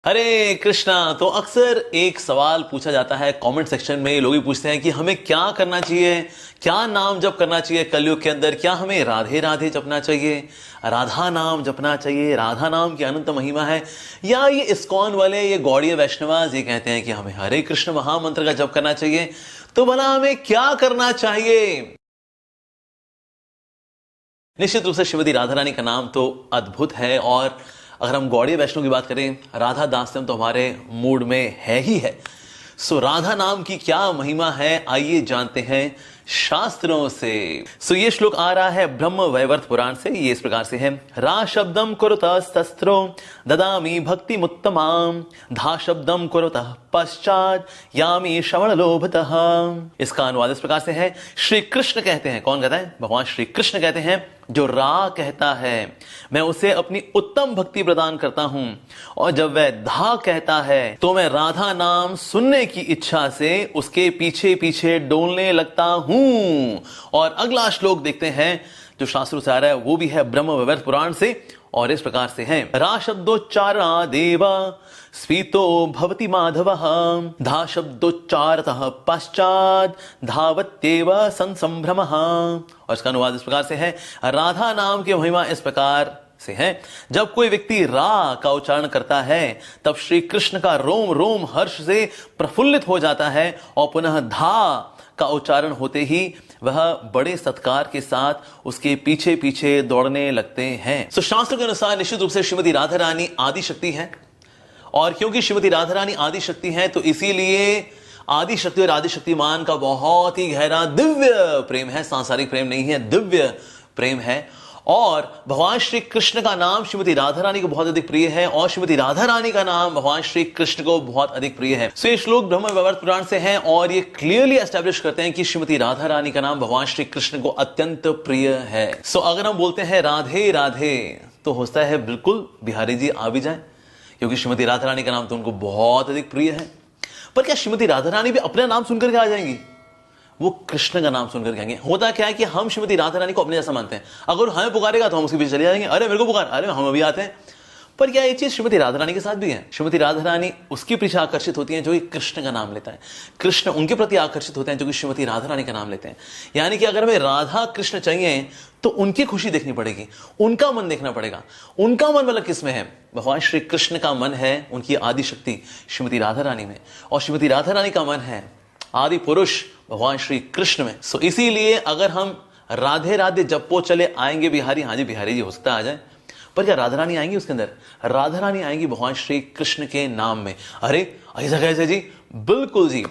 हरे कृष्णा। तो अक्सर एक सवाल पूछा जाता है कमेंट सेक्शन में, लोग भी पूछते हैं कि हमें क्या करना चाहिए, क्या नाम जप करना चाहिए कलयुग के अंदर, क्या हमें राधे राधे जपना चाहिए, राधा नाम जपना चाहिए, राधा नाम की अनंत महिमा है, या ये इस्कॉन वाले, ये गौड़ीय वैष्णवाज ये कहते हैं कि हमें हरे कृष्ण महामंत्र का जप करना चाहिए। तो भला हमें क्या करना चाहिए? निश्चित रूप से श्रीमती राधा रानी का नाम तो अद्भुत है, और अगर हम गौड़ीय वैष्णव की बात करें, राधा दास्यम तो हमारे मूड में है ही है। सो राधा नाम की क्या महिमा है, आइए जानते हैं शास्त्रों से। सो ये श्लोक आ रहा है ब्रह्म वैवर्त पुराण से। ये इस प्रकार से है, रा शब्दम कुरुतस्तस्त्रो ददामी भक्ति मुत्तमाम, धा शब्दम कुरुतः पश्चात यामी श्रवण लोभतः। इसका अनुवाद इस प्रकार से है, श्री कृष्ण कहते हैं, कौन कहता है? भगवान श्री कृष्ण कहते हैं, जो रा कहता है मैं उसे अपनी उत्तम भक्ति प्रदान करता हूं, और जब वह धा कहता है तो मैं राधा नाम सुनने की इच्छा से उसके पीछे पीछे डोलने लगता हूं। और अगला श्लोक देखते हैं जो शास्त्रों से आ रहा है, वो भी है ब्रह्म वैवर्त पुराण से, और इस प्रकार से है, रा शब्दोच्चारणा देवा स्फीतो भवति माधव, धा शब्दोच्चारतः पश्चात धावत्येव संसंभ्रम। और इसका अनुवाद इस प्रकार से है, राधा नाम की महिमा इस प्रकार से है, जब कोई व्यक्ति रा का उच्चारण करता है तब श्री कृष्ण का रोम रोम हर्ष से प्रफुल्लित हो जाता है, और पुनः धा का उच्चारण होते ही वह बड़े सत्कार के साथ उसके पीछे पीछे दौड़ने लगते हैं। तो शास्त्र के अनुसार निश्चित रूप से श्रीमती राधा रानी आदि शक्ति है, और क्योंकि श्रीमती राधा रानी आदि शक्ति है तो इसीलिए आदि शक्ति और आदि शक्तिमान का बहुत ही गहरा दिव्य प्रेम है, सांसारिक प्रेम नहीं है, दिव्य प्रेम है। और भगवान श्री कृष्ण का नाम श्रीमती राधा रानी को बहुत अधिक प्रिय है, और श्रीमती राधा रानी का नाम भगवान श्री कृष्ण को बहुत अधिक प्रिय है। सो ये श्लोक ब्रह्म वैवर्त पुराण से हैं, और ये क्लियरली एस्टैब्लिश करते हैं कि श्रीमती राधा रानी का नाम भगवान श्री कृष्ण को अत्यंत प्रिय है। सो अगर हम बोलते हैं राधे राधे, तो होता है बिल्कुल बिहारी जी आ भी जाए, क्योंकि श्रीमती राधा रानी का नाम तो उनको बहुत अधिक प्रिय है। पर क्या श्रीमती राधा रानी भी अपना नाम सुनकर के आ जाएंगी? वो कृष्ण का नाम सुनकर कहेंगे। होता क्या है कि हम श्रीमती राधा रानी को अपने जैसा मानते हैं, अगर हमें पुकारेगा तो हम उसके पीछे चले जाएंगे, अरे मेरे को पुकार, अरे हम अभी आते हैं। पर क्या ये चीज श्रीमती राधा रानी के साथ भी है? श्रीमती राधा रानी उसके पीछे आकर्षित होती है जो कि कृष्ण का नाम लेता है, कृष्ण उनके प्रति आकर्षित होते हैं जो कि श्रीमती राधा रानी का नाम लेते हैं। यानी कि अगर हमें राधा कृष्ण चाहिए तो उनकी खुशी देखनी पड़ेगी, उनका मन देखना पड़ेगा। उनका मन मतलब किसमें है? भगवान श्री कृष्ण का मन है उनकी आदि शक्ति श्रीमती राधा रानी में, और श्रीमती राधा रानी का मन है आदि पुरुष भगवान श्री कृष्ण में। सो इसीलिए अगर हम राधे राधे जपो चले आएंगे बिहारी, हाँ जी बिहारी जी हो सकता है आ जाए, पर क्या राधा रानी आएंगी उसके अंदर? राधा रानी आएंगी भगवान श्री कृष्ण के नाम में। अरे ऐसा कैसे जी? बिल्कुल जी।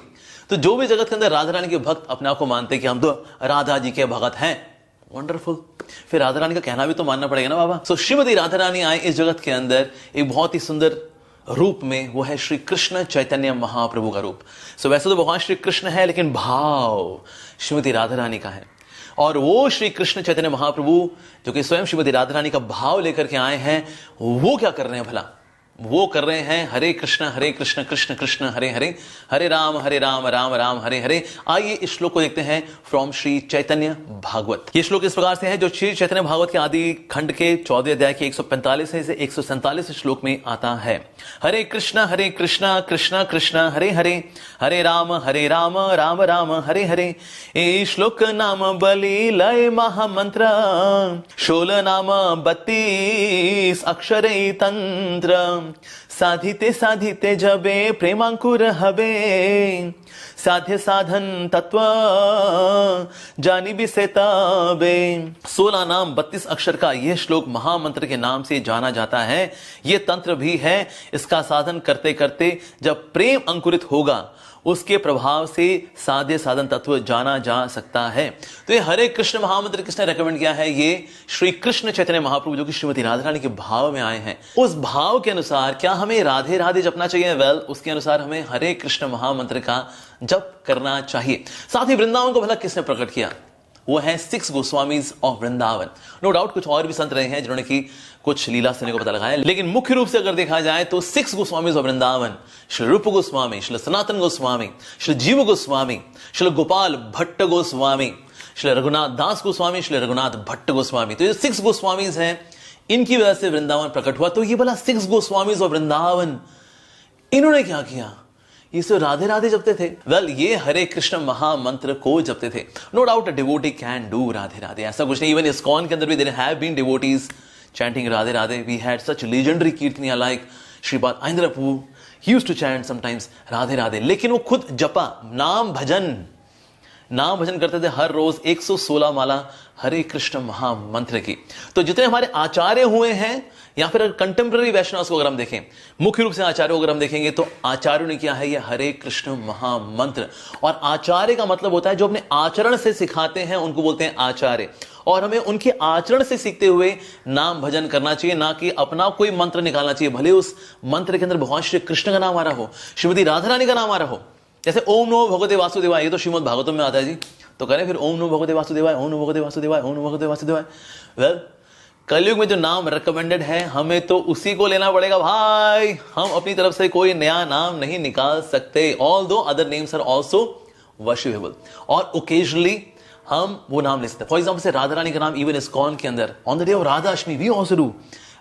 तो जो भी जगत के अंदर राधा रानी के भक्त अपने आप को मानते हैं कि हम तो राधा जी के भगत हैं, वंडरफुल, फिर राधा रानी का कहना भी तो मानना पड़ेगा ना बाबा। सो श्रीमती राधा रानी आए इस जगत के अंदर एक बहुत ही सुंदर रूप में, वो है श्री कृष्ण चैतन्य महाप्रभु का रूप। सो वैसे तो भगवान श्री कृष्ण है, लेकिन भाव श्रीमती राधा रानी का है, और वो श्री कृष्ण चैतन्य महाप्रभु जो कि स्वयं श्रीमती राधा रानी का भाव लेकर के आए हैं, वो क्या कर रहे हैं भला? वो कर रहे हैं हरे कृष्ण कृष्ण कृष्ण हरे हरे, हरे राम राम राम हरे हरे। आइए इस श्लोक को देखते हैं फ्रॉम श्री चैतन्य भागवत। ये श्लोक इस प्रकार से है जो श्री चैतन्य भागवत के आदि खंड के 14 अध्याय के 145 से 147 श्लोक में आता है। हरे कृष्ण कृष्ण कृष्ण हरे हरे, हरे राम राम राम हरे हरे। ए श्लोक नाम बलि लय महामंत्र, 16 नाम 32 अक्षर तंत्र, साधिते साधिते जबे प्रेमांकुर हबे, साध्य साधन तत्व जानी भी से तबे। 16 नाम 32 अक्षर का यह श्लोक महामंत्र के नाम से जाना जाता है। यह तंत्र भी है, इसका साधन करते करते जब प्रेम अंकुरित होगा उसके प्रभाव से साध्य साधन तत्व जाना जा सकता है। तो ये हरे कृष्ण महामंत्र किसने रेकमेंड किया है? ये श्री कृष्ण चैतन्य महाप्रभु जो कि श्रीमती राधा रानी के भाव में आए हैं। उस भाव के अनुसार क्या हमें राधे राधे जपना चाहिए? वेल, उसके अनुसार हमें हरे कृष्ण महामंत्र का जप करना चाहिए। साथ ही वृंदावन को भला किसने प्रकट किया? वो है 6 Goswamis of Vrindavan. No doubt कुछ और भी संत रहे हैं जिन्होंने की कुछ लीला से को पता लगाया, लेकिन मुख्य रूप से अगर देखा जाए तो 6 गोस्वामीज ऑफ वृंदावन, श्री रूप गोस्वामी, श्री सनातन गोस्वामी, श्री जीव गोस्वामी, श्री गोपाल भट्ट गोस्वामी, श्री रघुनाथ दास गोस्वामी, श्री रघुनाथ भट्ट गोस्वामी। तो ये 6 गोस्वामीज हैं, इनकी वजह से वृंदावन प्रकट हुआ। तो ये भला 6 गोस्वामीज ऑफ वृंदावन इन्होंने क्या किया, ये तो राधे राधे जपते थे। वेल, ये हरे कृष्ण महामंत्र को जपते थे। No doubt a devotee can do Radhe Radhe, ऐसा कुछ नहीं। इवन इस्कॉन के अंदर भी there have been devotees chanting Radhe Radhe. We had such legendary kirtaniya like Sripad Aindra Prabhu, he used to chant sometimes Radhe Radhe. लेकिन वो खुद जपा, नाम भजन करते थे हर रोज 116 माला हरे कृष्ण महामंत्र की। तो जितने हमारे आचार्य हुए हैं, या फिर कंटेम्प्रेरी वैष्णव को अगर हम देखें, मुख्य रूप से आचार्यों को अगर हम देखेंगे तो आचार्यों ने किया है ये हरे कृष्ण महामंत्र। और आचार्य का मतलब होता है जो अपने आचरण से सिखाते हैं, उनको बोलते हैं आचार्य। और हमें उनके आचरण से सीखते हुए नाम भजन करना चाहिए, ना कि अपना कोई मंत्र निकालना चाहिए। भले उस मंत्र के अंदर भगवान श्री कृष्ण का नाम आ रहा हो, श्रीमती राधा रानी का नाम आ रहा हो। जैसे ओम नमो भगवते वासुदेवाय, ये तो श्रीमद् भागवतम में आता है जी, तो करें फिर ओम नमो भगवते वासुदेवाय, ओम नमो भगवते वासुदेवाय, ओम नमो भगवते वासुदेवाय। वेल, कलयुग में जो नाम रिकमेंडेड है हमें तो उसी को लेना पड़ेगा भाई। हम अपनी तरफ से कोई नया नाम नहीं निकाल सकते। Although other names are also worshipable, और ओकेजनली हम वो नाम ले सकते हैं। फॉर एग्जाम्पल से राधा रानी का नाम इवन इस्कॉन के अंदर on the day of Radha Ashtami we also do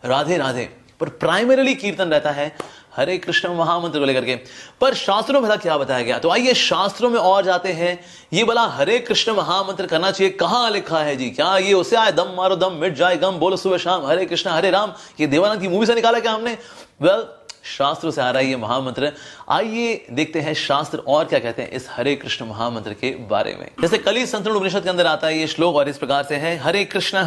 Radhe Radhe, पर प्राइमरीली कीर्तन रहता है हरे कृष्ण महामंत्र को लेकर के। पर शास्त्रों में भला क्या बताया गया, तो आइए शास्त्रों में और जाते हैं। ये भला हरे कृष्ण महामंत्र करना चाहिए कहां लिखा है जी? क्या ये उसे आए दम मारो दम मिट जाए गम, बोलो सुबह शाम हरे कृष्ण हरे राम, ये देवानंद की मूवी से निकाला क्या हमने? वेल, शास्त्रों से आ रहा है ये महामंत्र। आइए देखते हैं शास्त्र और क्या कहते हैं इस हरे कृष्ण महामंत्र के बारे में। जैसे कली संतरण उपनिषद के अंदर आता है ये श्लोक, और इस प्रकार से है, हरे कृष्ण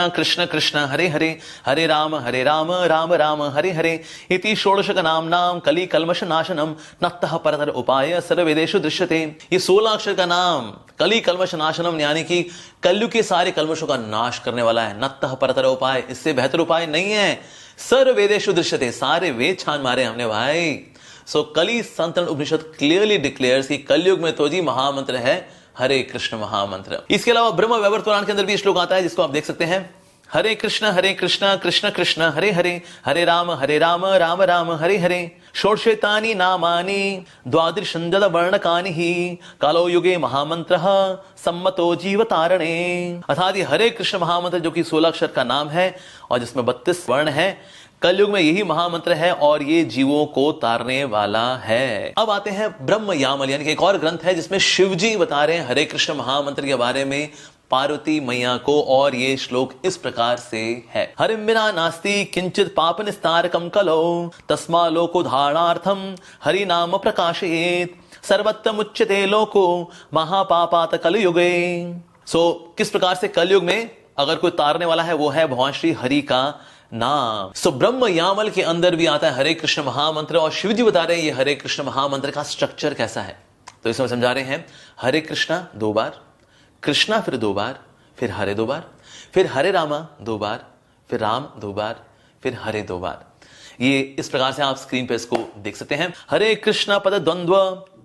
कृष्ण कृष्ण हरे हरे, हरे राम राम राम हरे हरे, इति षोडशक नाम नाम कली कल्मष नाशनम नत्तः परतर उपाय सर्ववेदेषु दृश्यते। ये 16 अक्षर का नाम कली कल्मष नाशनम, यानी कि कलयुग के सारे कल्मषों का नाश करने वाला है। नत्तः परतर उपाय, इससे बेहतर उपाय नहीं है। सर्व वेदेषु दृश्यते, सारे वेद छान मारे हमने भाई। सो कली संतरण उपनिषद क्लियरली डिक्लेयर्स कि कलयुग में तो जी महामंत्र है हरे कृष्ण महामंत्र। इसके अलावा ब्रह्म वैवर्त पुराण के अंदर भी श्लोक आता है जिसको आप देख सकते हैं, हरे कृष्ण कृष्ण कृष्ण हरे हरे, हरे राम राम राम हरे हरे, षोडशेतानि नामानि द्वादशंदद वर्णकानि ही कालो युगे महामंत्र सम्मतो जीवतारणे। अर्थात ये हरे कृष्ण महामंत्र जो कि 16 अक्षर का नाम है और जिसमें 32 वर्ण है, कलयुग में यही महामंत्र है और ये जीवों को तारने वाला है। अब आते हैं ब्रह्म यामल, यानी कि एक और ग्रंथ है जिसमें शिव जी बता रहे हैं हरे कृष्ण महामंत्र के बारे में पार्वती मैया को, और ये श्लोक इस प्रकार से है, हरिम बिना नास्ति किंचित पाप निस्तारकम कलो तस्मा लोको धारणार्थम हरि नाम प्रकाशयेत सर्वत्र मुच्यते लोको महापापात कलयुगे। सो किस प्रकार से कलयुग में अगर कोई तारने वाला है वो है भगवान श्री हरि का नाम। सो ब्रह्म यामल के अंदर भी आता है हरे कृष्ण महामंत्र, और शिव जी बता रहे हैं ये हरे कृष्ण महामंत्र का स्ट्रक्चर कैसा है। तो इसमें समझा रहे हैं हरे कृष्णा 2 बार, कृष्णा फिर 2 बार, फिर हरे 2 बार, फिर हरे रामा 2 बार, फिर राम 2 बार, फिर हरे 2 बार। ये इस प्रकार से आप स्क्रीन पे इसको देख सकते हैं। हरे कृष्णा पद द्वंद्व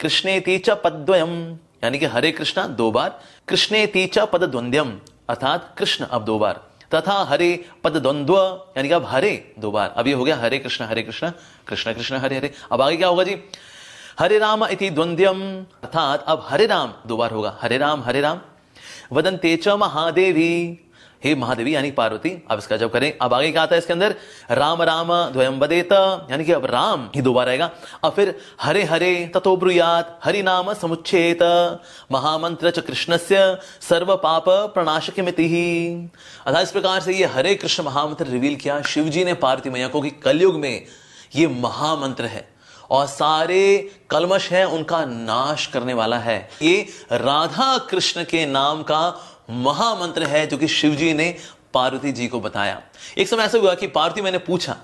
कृष्णेति च पद्वयम, यानी कि हरे कृष्णा 2 बार, कृष्णेति च पद द्वंद्वम, अर्थात कृष्ण अब 2 बार, तथा हरे पद द्वंद्व, यानी कि अब हरे 2 बार। अब ये हो गया हरे कृष्ण कृष्ण कृष्ण हरे हरे। अब आगे क्या होगा जी, हरे राम इति द्वंद्वम, अर्थात अब हरे राम 2 बार होगा, हरे राम वदन्ते च महादेवी, हे महादेवी यानी पार्वती। अब इसका जब करें, अब आगे क्या आता है इसके अंदर, राम राम द्वयम वदेत, यानी कि अब राम ही 2 बार आएगा। अब फिर हरे हरे ततो ब्रूयात हरि नाम समुच्चेत महामंत्र च कृष्णस्य सर्व पाप प्रणाशकमिति। अर्थात इस प्रकार से ये हरे कृष्ण महामंत्र रिवील किया शिव जी ने पार्वती मैया को कि कलयुग में ये महामंत्र है और सारे कलमश है उनका नाश करने वाला है। ये राधा कृष्ण के नाम का महामंत्र है जो कि शिव जी ने पार्वती जी को बताया। एक समय ऐसा हुआ कि पार्वती मैंने पूछा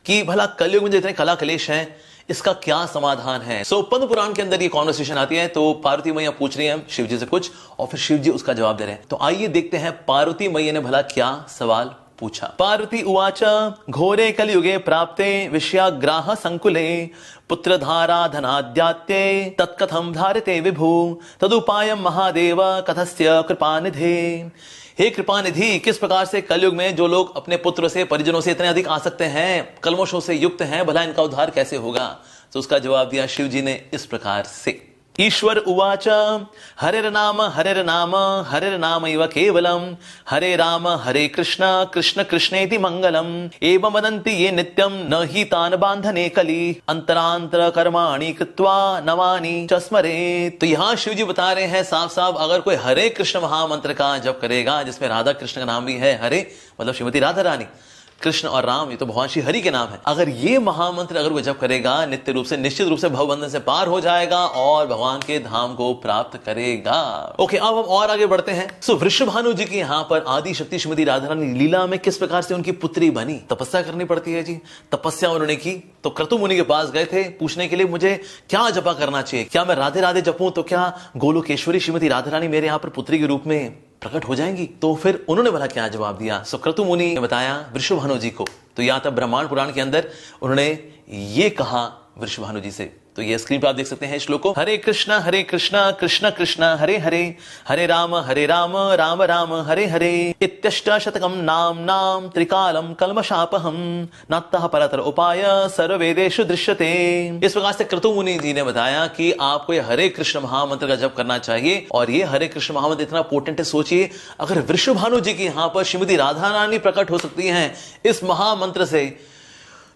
कि भला कलयुग में जो इतने कला कलेश हैं इसका क्या समाधान है। सो पद्म पुराण के अंदर ये कॉन्वर्सेशन आती है, तो पार्वती मैया पूछ रही है शिव जी से कुछ और फिर शिव जी उसका जवाब दे रहे हैं। तो आइए देखते हैं पार्वती मैया ने भला क्या सवाल पूछा। पार्वती उवाच घोरे कलयुगे प्राप्ते विषयाग्राह संकुले पुत्रधारा धनाद्यात्ये तत्कथम धारिते विभु तदुपायम महादेव कथस्य कृपानिधे। हे कृपानिधि, किस प्रकार से कलयुग में जो लोग अपने पुत्र से परिजनों से इतने अधिक आसक्त हैं, कलमशों से युक्त हैं, भला इनका उद्धार कैसे होगा। तो उसका जवाब दिया शिव जी ने इस प्रकार से। ईश्वर उवाच हरिर्नाम हरिर्नाम इव केवलम हरे राम हरे कृष्ण कृष्ण कृष्णेति मंगलम एवं वदन्ति ये नित्यम न हि तान बांधने कली अंतरांतर कर्माणि कृत्वा नवानि च स्मरेत्। तो यहाँ शिव जी बता रहे हैं साफ साफ, अगर कोई हरे कृष्ण महामंत्र का जप करेगा, जिसमें राधा कृष्ण का नाम भी है, हरे मतलब श्रीमती राधा रानी, कृष्ण और राम ये तो भगवान श्री हरि के नाम है, अगर ये महामंत्र अगर वो जप करेगा, नित्य रूप से निश्चित रूप से भवबंधन से पार हो जाएगा और भगवान के धाम को प्राप्त करेगा। ओके, अब हम और आगे बढ़ते हैं। सो वृषभानु जी की यहाँ पर आदि शक्ति श्रीमती राधा रानी लीला में किस प्रकार से उनकी पुत्री बनी। तपस्या करनी पड़ती है जी, तपस्या उन्होंने की तो क्रतु मुनि के पास गए थे पूछने के लिए मुझे क्या जपा करना चाहिए, क्या मैं राधे राधे जपूं तो क्या गोलोकेश्वरी श्रीमती राधा रानी मेरे यहाँ पर पुत्री के रूप में प्रकट हो जाएंगी। तो फिर उन्होंने भला क्या जवाब दिया। सो क्रतु मुनि ने बताया वृषभानु जी को, तो या तब ब्रह्मांड पुराण के अंदर उन्होंने ये कहा वृषभानु जी से। तो ये स्क्रीन पर आप देख सकते हैं श्लोक को, हरे कृष्ण कृष्ण कृष्ण हरे हरे हरे राम राम राम हरे हरे इत्यष्ट शतकम नाम नाम त्रिकालम कल्मषापहम नात्तः परतर उपाय सर्ववेदेषु दृश्यते। इस प्रकार से क्रतु मुनि जी ने बताया कि आपको ये हरे कृष्ण महामंत्र का जप करना चाहिए। और ये हरे कृष्ण महामंत्र इतना पोटेंट है, सोचिए अगर वृषभानु जी की यहाँ पर श्रीमती राधा रानी प्रकट हो सकती हैं इस महामंत्र से,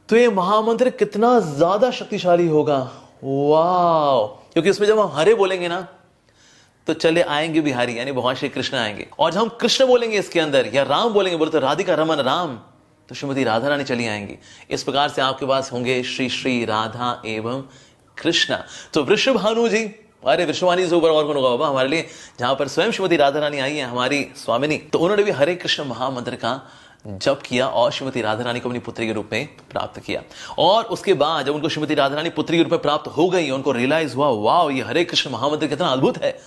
तो ये महामंत्र कितना ज्यादा शक्तिशाली होगा। वाह, क्योंकि उसमें जब हम हरे बोलेंगे ना तो चले आएंगे बिहारी, यानी भगवान श्री कृष्ण आएंगे। और जब हम कृष्ण बोलेंगे इसके अंदर या राम बोलेंगे, बोले तो राधिका रमन राम, तो श्रीमती राधा रानी चली आएंगी। इस प्रकार से आपके पास होंगे श्री श्री राधा एवं कृष्णा। तो वृषभानु जी, अरे वृषभानु से ऊपर और कौन होगा बाबा हमारे लिए, जहां पर स्वयं श्रीमती राधा रानी आई है हमारी स्वामिनी, तो उन्होंने भी हरे कृष्ण महामंत्र का जप किया और श्रीमती राधा रानी को अपनी पुत्री के रूप में प्राप्त किया। और उसके बाद जब उनको श्रीमती राधा रानी पुत्री के रूप में प्राप्त हो गई, उनको रियलाइज हुआ वाह ये हरे कृष्ण महामंत्र कितना अद्भुत है,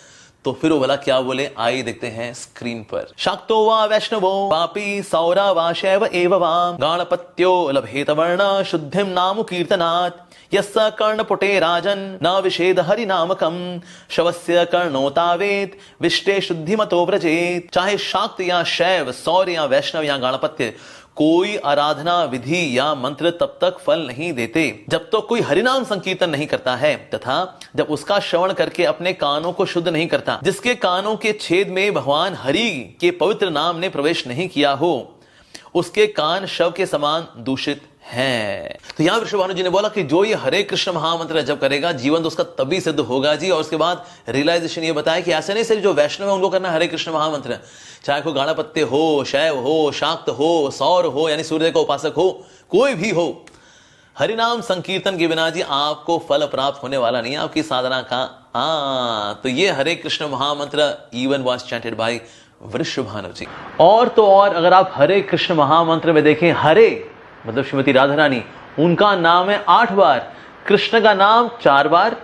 तो फिर वो भला क्या बोले, आइए देखते हैं स्क्रीन पर। शाक्तो वा वैष्णवो पापी सौरा वा शैव एव वा गाणपत्यो लभेत वर्ण शुद्धिम नाम कीर्तनात् यस्स कर्णपुटे राजन न विषेद हरि नामकम शवस्य कर्णोतावेत विष्टे शुद्धिमतो व्रजेत। चाहे शाक्त या शैव, सौर या वैष्णव या गाणपत्य, कोई आराधना विधि या मंत्र तब तक फल नहीं देते जब तक कोई हरिनाम संकीर्तन नहीं करता है, तथा जब उसका श्रवण करके अपने कानों को शुद्ध नहीं करता। जिसके कानों के छेद में भगवान हरि के पवित्र नाम ने प्रवेश नहीं किया हो, उसके कान शव के समान दूषित है। तो यहां वृषभानु जी ने बोला कि जो ये हरे कृष्ण महामंत्र जब करेगा जीवन तो उसका तभी सिद्ध होगा जी। और उसके बाद रियलाइजेशन ये बताया कि ऐसे नहीं सिर्फ जो वैष्णव है उनको करना हरे कृष्ण महामंत्र, चाहे कोई गाणपत्य हो, शैव हो, शाक्त हो, सौर हो यानी सूर्य का उपासक हो, कोई भी हो, हरिनाम संकीर्तन के बिना जी आपको फल प्राप्त होने वाला नहीं है आपकी साधना का। तो ये Hare Krishna mahamantra even was chanted by Vrishabhanu ji. और तो और अगर आप हरे कृष्ण महामंत्र में देखें, हरे मतलब श्रीमती राधा रानी, उनका नाम है 8 बार, कृष्ण का नाम 4 बार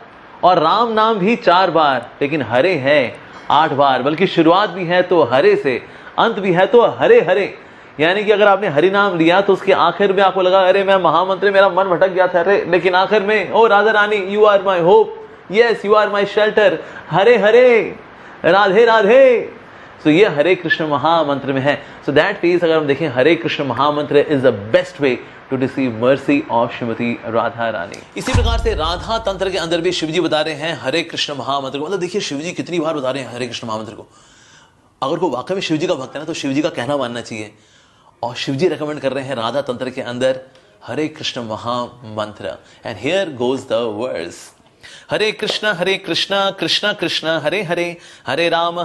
और राम नाम भी 4 बार, लेकिन हरे है 8 बार। बल्कि शुरुआत भी है तो हरे से, अंत भी है तो हरे हरे। यानी कि अगर आपने हरि नाम लिया तो उसके आखिर में आपको लगा अरे मैं महामंत्र मेरा मन भटक गया था अरे, लेकिन आखिर में oh Radha Rani you are my hope, yes you are my shelter, Hare Hare Radhe Radhe. तो ये हरे कृष्ण महामंत्र में है। सो दैट मीन्स अगर हम देखें Hare Krishna mahamantra is the best way to receive mercy of Shrimati Radha Rani. इसी प्रकार से राधा तंत्र के अंदर भी शिवजी बता रहे हैं हरे कृष्ण महामंत्र को। मतलब देखिए शिवजी कितनी बार बता रहे हैं हरे कृष्ण महामंत्र को। अगर कोई वाकई में शिवजी का भक्त है ना तो शिवजी का कहना मानना चाहिए। और शिवजी रेकमेंड कर रहे हैं राधा तंत्र के अंदर हरे कृष्ण महामंत्र। And here goes the words, Hare Krishna Krishna Krishna Hare Hare Hare Ram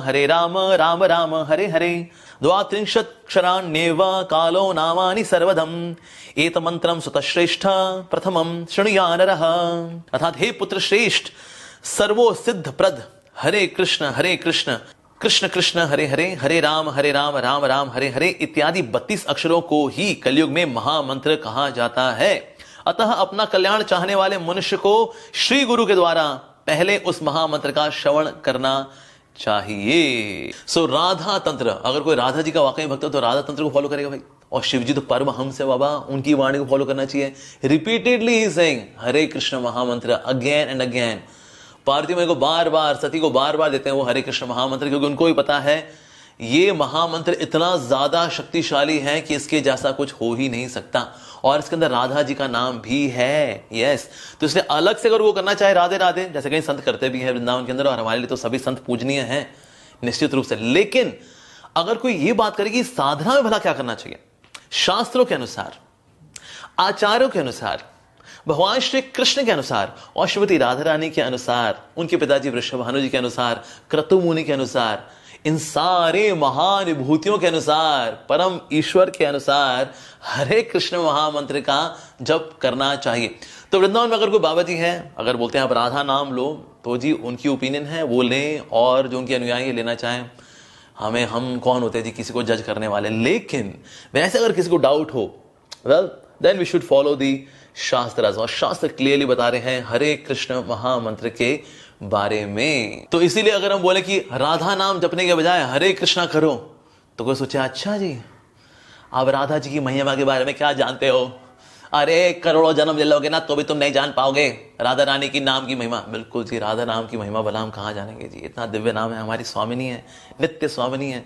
Ram Ram Hare Hare 32 कालो नामानि सर्वदम एतमंत्रम सुतश्रेष्ठ प्रथमम शृणुयान नरः। अर्थात हे पुत्र श्रेष्ठ, सर्वो सिद्ध प्रद हरे कृष्ण कृष्ण कृष्ण हरे हरे हरे राम राम राम हरे हरे इत्यादि 32 अक्षरों को ही कलयुग में महामंत्र कहा जाता है। अतः अपना कल्याण चाहने वाले मनुष्य को श्री गुरु के द्वारा पहले उस महामंत्र का श्रवण करना चाहिए। सो राधा तंत्र, अगर कोई राधा जी का वाकई भक्त है तो राधा तंत्र को फॉलो करेगा भाई। और शिव जी तो परमहंस है बाबा, उनकी वाणी को फॉलो करना चाहिए। रिपीटेडली ही सेइंग हरे कृष्ण महामंत्र अगेन एंड अगेन। पार्वती माई को बार बार, सती को बार बार देते हैं वो हरे कृष्ण महामंत्र, क्योंकि उनको भी पता है ये महामंत्र इतना ज्यादा शक्तिशाली है कि इसके जैसा कुछ हो ही नहीं सकता, और इसके अंदर राधा जी का नाम भी है। यस, तो इसलिए अलग से अगर वो करना चाहे राधे राधे, जैसे कई संत करते भी हैं वृंदावन के अंदर, और हमारे लिए तो सभी संत पूजनीय हैं निश्चित रूप से। लेकिन अगर कोई ये बात करे कि साधना में भला क्या करना चाहिए, शास्त्रों के अनुसार, आचार्यों के अनुसार, भगवान श्री कृष्ण के अनुसार और श्रीमती राधा रानी के अनुसार, उनके पिताजी वृषभानु जी के अनुसार, क्रतु मुनि के अनुसार, इन सारे महान विभूतियों के अनुसार, परम ईश्वर के अनुसार हरे कृष्ण महामंत्र का जप करना चाहिए। तो वृंदावन में अगर कोई बाबा जी हैं, अगर बोलते हैं आप राधा नाम लो, तो जी उनकी ओपिनियन है, वो लें, और जो उनके अनुयायी लेना चाहें। हम कौन होते हैं जी किसी को जज करने वाले। लेकिन वैसे अगर किसी को डाउट हो, well then we should follow the shastra, और शास्त्र क्लियरली बता रहे हैं हरे कृष्ण महामंत्र के बारे में। तो इसीलिए अगर हम बोले कि राधा नाम जपने के बजाय हरे कृष्णा करो, तो कोई सोचे अच्छा जी आप राधा जी की महिमा के बारे में क्या जानते हो, अरे करोड़ों जन्म ले लोगे ना तो भी तुम नहीं जान पाओगे राधा रानी की नाम की महिमा। बिल्कुल जी, राधा नाम की महिमा भला हम कहाँ जानेंगे जी, इतना दिव्य नाम है, हमारी स्वामिनी है, नित्य स्वामिनी है,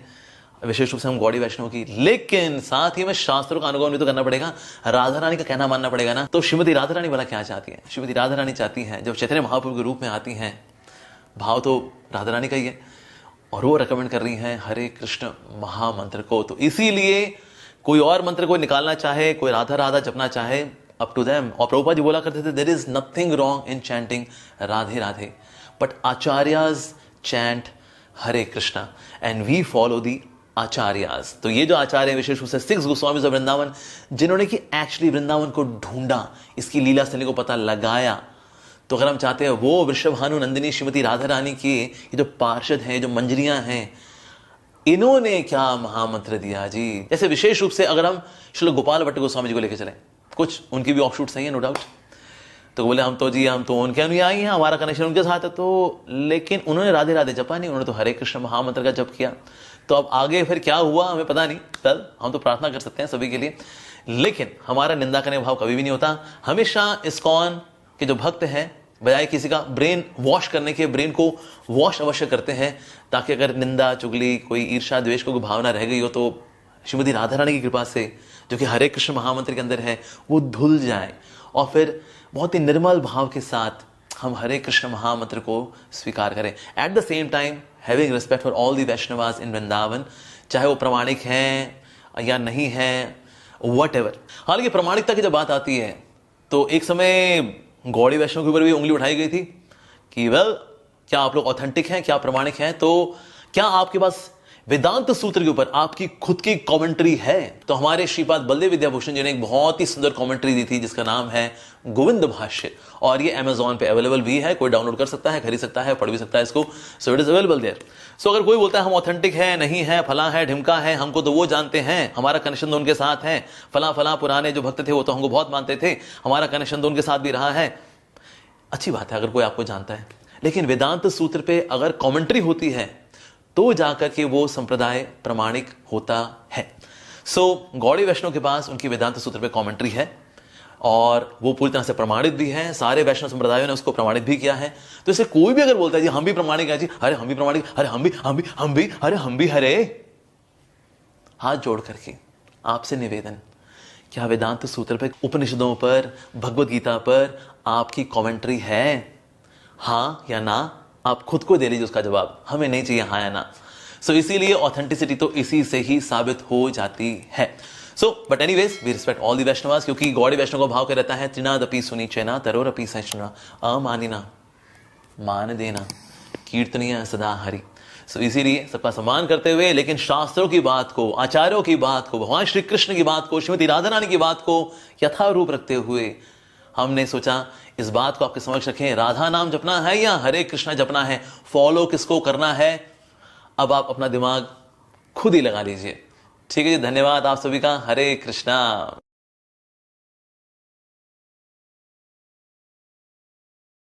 विशेष रूप से हम गौड़ी वैष्णव की। लेकिन साथ ही में शास्त्रों का अनुगमन भी तो करना पड़ेगा, राधा रानी का कहना मानना पड़ेगा ना। तो श्रीमती राधा रानी भला क्या चाहती है? श्रीमती राधा रानी चाहती है, जब चैतन्य महाप्रभु के रूप में आती हैं, भाव तो राधा रानी का ही है, और वो रेकमेंड कर रही हैं हरे कृष्ण महामंत्र को। तो इसीलिए कोई और मंत्र कोई निकालना चाहे, कोई राधा राधा जपना चाहे, अप टू देम। और प्रभुपाद जी बोला करते थे there is nothing wrong in chanting Radhe Radhe, but acharyas chant Hare Krishna and we follow the acharyas. तो ये जो आचार्य हैं विशेष रूप से 6 गोस्वामीज ऑफ वृंदावन, जिन्होंने कि एक्चुअली वृंदावन को ढूंढा, इसकी लीला स्थली को पता लगाया। तो अगर हम चाहते हैं वो वृषभानु नंदिनी श्रीमती राधा रानी के ये जो पार्षद हैं, जो मंजरियां हैं, इन्होंने क्या महामंत्र दिया जी। जैसे विशेष रूप से अगर हम श्री गोपाल भट्ट गोस्वामी जी को लेकर चलें, कुछ उनकी भी ऑफशूट सही है नो डाउट, तो बोले हम तो उनके अनुयायी हैं, हमारा कनेक्शन उनके साथ है। तो लेकिन उन्होंने राधे राधे जपा नहीं, उन्होंने तो हरे कृष्ण महामंत्र का जप किया। तो अब आगे फिर क्या हुआ हमें पता नहीं, कल हम तो प्रार्थना कर सकते हैं सभी के लिए, लेकिन हमारा निंदा करने का भाव कभी भी नहीं होता। हमेशा इस्कॉन के जो भक्त हैं, बजाय किसी का ब्रेन वॉश करने के, ब्रेन को वॉश अवश्य करते हैं, ताकि अगर निंदा चुगली, कोई ईर्षा द्वेष को कोई भावना रह गई हो, तो श्रीमती राधा रानी की कृपा से, जो कि हरे कृष्ण महामंत्र के अंदर है, वो धुल जाए, और फिर बहुत ही निर्मल भाव के साथ हम हरे कृष्ण महामंत्र को स्वीकार करें। At the same time having respect for all the Vaishnavas in Vrindavan, चाहे वो प्रामाणिक हैं या नहीं हैं, व्हाटएवर। हालांकि प्रामाणिकता की जब बात आती है, तो एक समय गौड़ी वैष्णव के ऊपर भी उंगली उठाई गई थी कि वेल क्या आप लोग ऑथेंटिक हैं, क्या प्रामाणिक हैं, तो क्या आपके पास वेदांत सूत्र के ऊपर आपकी खुद की कमेंट्री है? तो हमारे श्रीपाद बलदेव विद्याभूषण जी ने एक बहुत ही सुंदर कमेंट्री दी थी, जिसका नाम है गोविंद भाष्य, और ये अमेजॉन पे अवेलेबल भी है, कोई डाउनलोड कर सकता है, खरीद सकता है, पढ़ भी सकता है इसको। So it is available there. So अगर कोई बोलता है हम ऑथेंटिक है, नहीं है, फला है, ढिमका है, हमको तो वो जानते हैं, हमारा कनेक्शन तो उनके साथ है, फला फला पुराने जो भक्त थे वो तो हमको बहुत मानते थे, हमारा कनेक्शन तो उनके साथ भी रहा है, अच्छी बात है अगर कोई आपको जानता है। लेकिन वेदांत सूत्र पे अगर कमेंट्री होती है, तो जाकर के वो संप्रदाय प्रमाणिक होता है। सो गौड़ी वैष्णव के पास उनकी वेदांत सूत्र पे कमेंट्री है, और वो पूरी तरह से प्रमाणित भी है, सारे वैष्णव संप्रदायों ने उसको प्रमाणित भी किया है। तो इसे कोई भी अगर बोलता है जी हम भी प्रमाणिक हैं जी, अरे हम भी प्रमाणिक, अरे हम भी हरे, हाथ जोड़ करके आपसे निवेदन, क्या वेदांत सूत्र पे, उपनिषदों पर, भगवत गीता पर आपकी कमेंट्री है? हाँ या ना? आप खुद को दे लीजिए उसका जवाब, हमें नहीं चाहिए हाँ या ना। सो इसीलिए ऑथेंटिसिटी तो इसी से ही साबित हो जाती है। So but anyways we respect all the Vaishnavas, क्योंकि गौड़ी वैष्णव का भाव क्या रहता है, त्रिनादपि सुनिचैना तरोरपि सहिष्णुना अमानिना मान देना कीर्तनीय सदा हरि। सो इसीलिए सबका सम्मान करते हुए, लेकिन शास्त्रों की बात को, आचार्यों की बात को, भगवान श्री कृष्ण की बात को, श्रीमती राधा रानी की बात को यथारूप रखते हुए हमने सोचा इस बात को आपके समक्ष रखें। राधा नाम जपना है या हरे कृष्णा जपना है, फॉलो किसको करना है, अब आप अपना दिमाग खुद ही लगा लीजिए। ठीक है जी, धन्यवाद आप सभी का। हरे कृष्णा।